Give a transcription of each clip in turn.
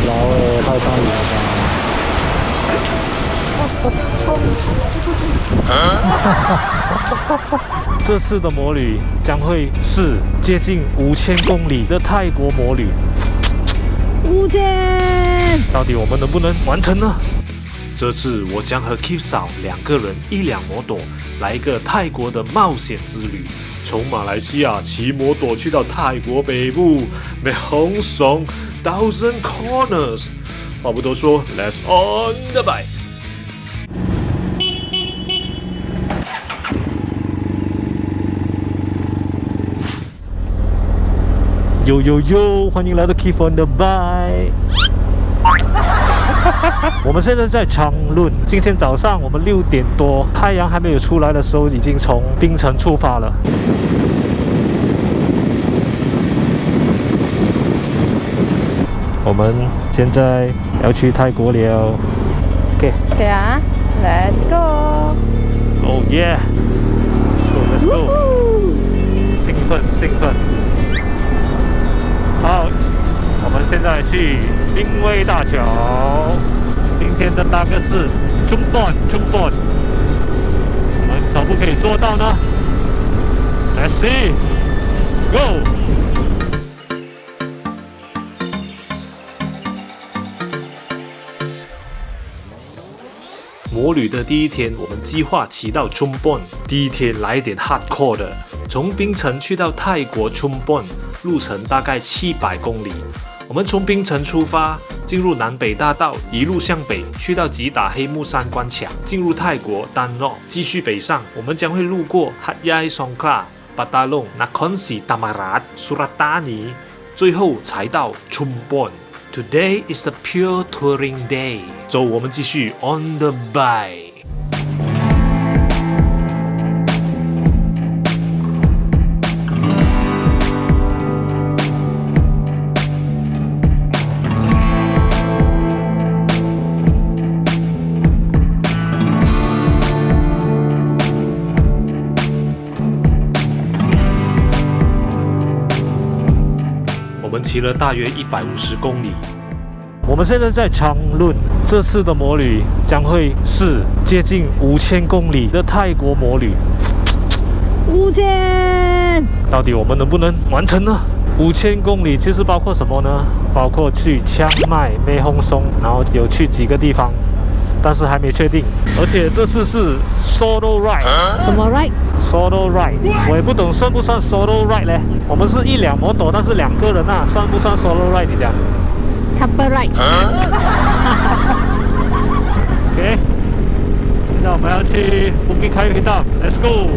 劳诶，太大力了。这次的魔旅将会是接近5000公里的泰国魔旅。5000，到底我们能不能完成呢？这次我将和 Keith 嫂2个人1辆摩托，来一个泰国的冒险之旅。从马来西亚骑摩托去到泰国北部 Mae Hong Son Thousand Corners。话不多说 ，Let's on the bike。呦呦呦！欢迎来到 Keith on the bike。我们现在在长论。今天早上我们6点多，太阳还没有出来的时候，已经从槟城出发了。我们现在要去泰国了。OK。可以啊 ，Let's go。Oh yeah！Let's go！ 兴奋！好，我们现在去槟威大桥。今天的大哥是中本，我们可不可以做到呢 ？Let's see，Go！魔旅的第一天，我们计划骑到中本。第一天来一点 hardcore 的，从槟城去到泰国中本，路程大概700公里。我们从槟城出发，进入南北大道，一路向北，去到吉打黑木山关卡，进入泰国丹诺，继续北上，我们将会路过 Hat Yai Songkhla、Patalong、Nakhon Si Thammarat、Suratani， 最后才到 Chumphon。Today is a pure touring day。走，我们继续 on the bike。我们骑了大约150公里。我们现在在长论。这次的魔旅将会是接近5000公里的泰国魔旅。5000，到底我们能不能完成呢？5000公里其实包括什么呢？包括去清迈、Mae Hong Son，然后有去几个地方，但是还没确定。而且这次是 solo ride。什么 ride？Solo ride， 我也不懂算不算 solo ride 嘞？我们是1辆摩托，但是2个人啊，算不算 solo ride？ 你讲 ？Couple ride。OK， 现在我们要去Bukit Kayu Hitam，Let's go。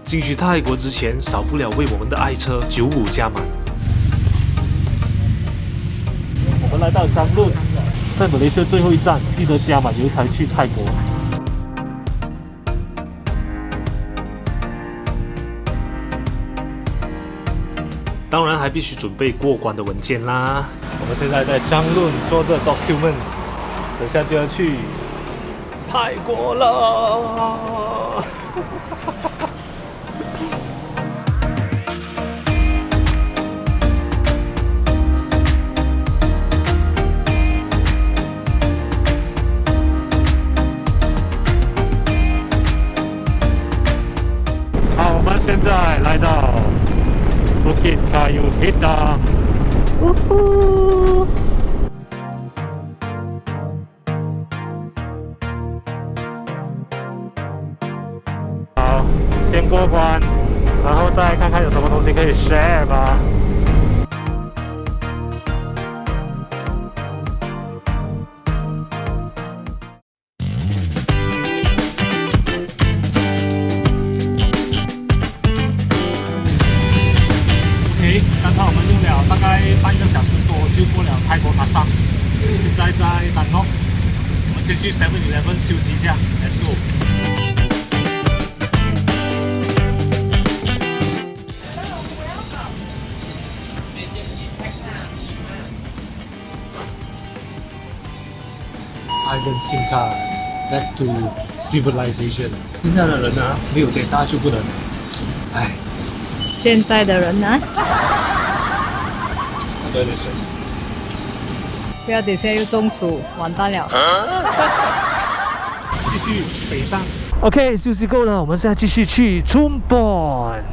进去泰国之前，少不了为我们的爱车95加满。我们来到张路，在马来西亚最后一站，记得加满油才去泰国。当然还必须准备过关的文件啦。我们现在在张路做着 document， 等下就要去泰国了。现在来到 Bukit Kayu Hitam。好，先过关，然后再看看有什么东西可以 share 吧。刚才我们用了大概半个小时多就过了泰国塔萨斯，现在在丹诺，我们先去 7-Eleven 休息一下 ，Let's go。island 心态 back to civilization。现在的人啊，没有 data 就不能。哎，现在的人呢？对对对。不要等下又中暑，完蛋了。继续北上。OK， 休息够了，我们现在继续去春本。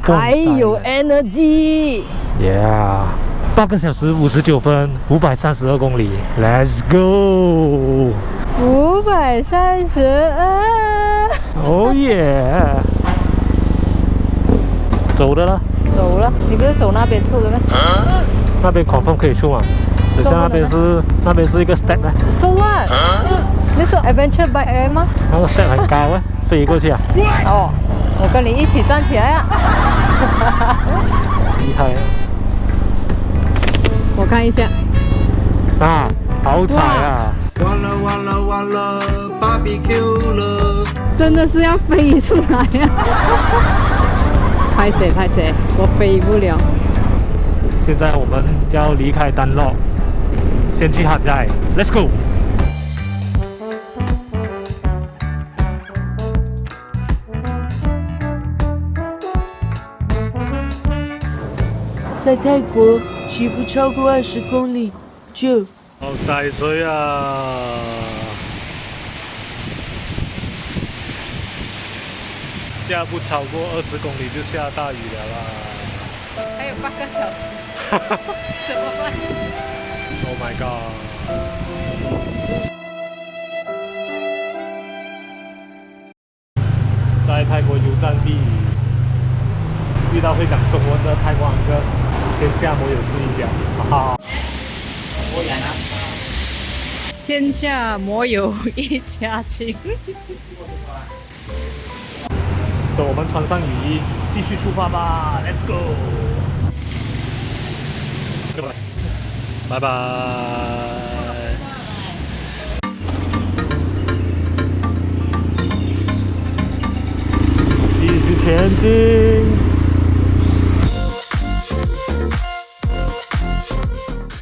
还有 energy。Yeah，8个小时59分，532公里 ，Let's go。532。Oh yeah。走的了。走了，你不是走那边出的吗？那边confirm可以出吗？等下那边是一个 step 呢。So what？那是 adventure bike 吗？那个 step 很高啊，飞过去啊。哦，我跟你一起站起来啊！厉害啊！我看一下。啊，好踩啊！完了完了完了 ，barbecue 了！真的是要飞出来啊！拍谁，我飞不了。现在我们要离开丹洛，先去旱寨 ，Let's go。在泰国骑不超过20公里就。好大水啊！下不超过20公里就下大雨了啦。还有8个小时，怎么办 ？Oh my god！ 在泰国油站避雨，遇到会讲中文的泰国安哥，天下没有是一家，哈哈。天下莫有一家亲。走，我们穿上雨衣，继续出发吧 ，Let's go！ 拜拜。继续前进。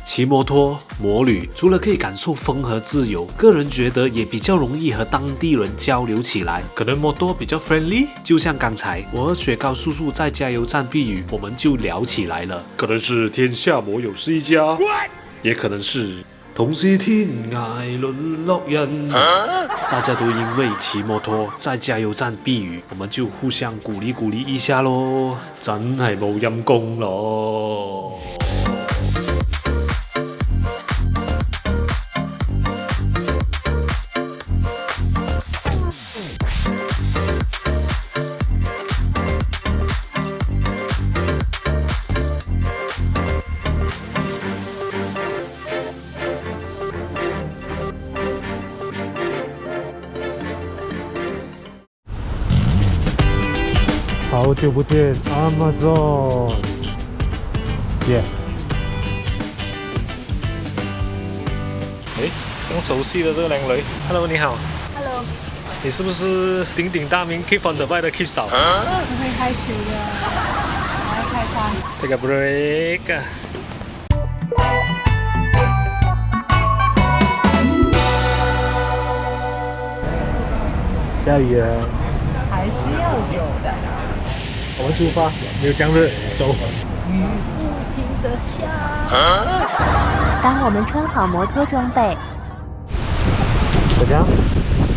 骑摩托、摩旅，除了可以感受风和自由，个人觉得也比较容易和当地人交流起来。可能摩托比较 friendly， 就像刚才我和雪糕叔叔在加油站避雨，我们就聊起来了。可能是天下摩友是一家，也可能是同是天涯沦落人。大家都因为骑摩托在加油站避雨，我们就互相鼓勵一下咯，真係冇陰功咯。好久不见 ，Amazon， 耶！哎，更熟悉的这个靓女 ，Hello， 你好。Hello。你是不是鼎鼎大名 Keep on the Bike 的 Keep 嫂？是会害羞的，我要开窗。Take a break。下雨了。还需要有的。我们出发，没有降热，走。雨不停地下。当我们穿好摩托装备，怎样？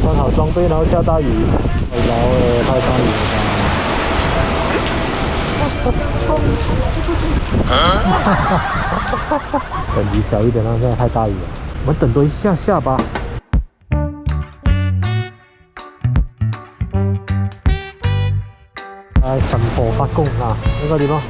穿好装备，然后下大雨，然后太大雨了。等离小一点，现在太大雨了。我们等多一下下吧。神婆發功啊！應該點啊？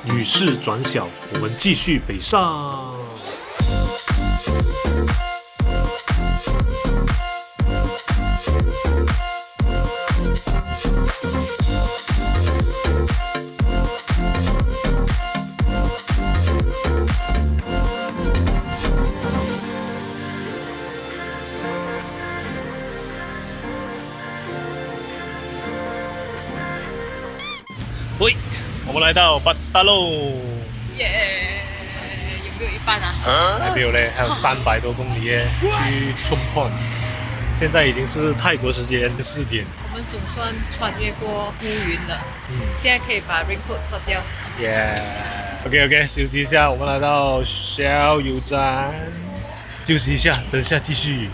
雨势转小，我们继续北上。喂，我们来到巴达喽，耶！有没有一半啊？还没有嘞，还有300多公里耶，去冲碰。现在已经是泰国时间4点。我们总算穿越过乌云了，现在可以把 raincoat 脱掉。耶、OK， 休息一下，我们来到小油站，休息一下，等下继续。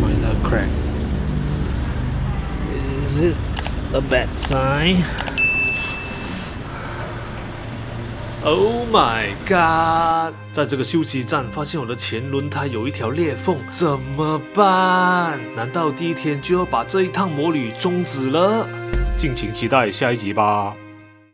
Minor crack. Is it a bad sign? Oh my god！ 在这个休息站发现我的前轮胎有一条裂缝，怎么办？难道第一天就要把这一趟摩旅终止了？敬请期待下一集吧。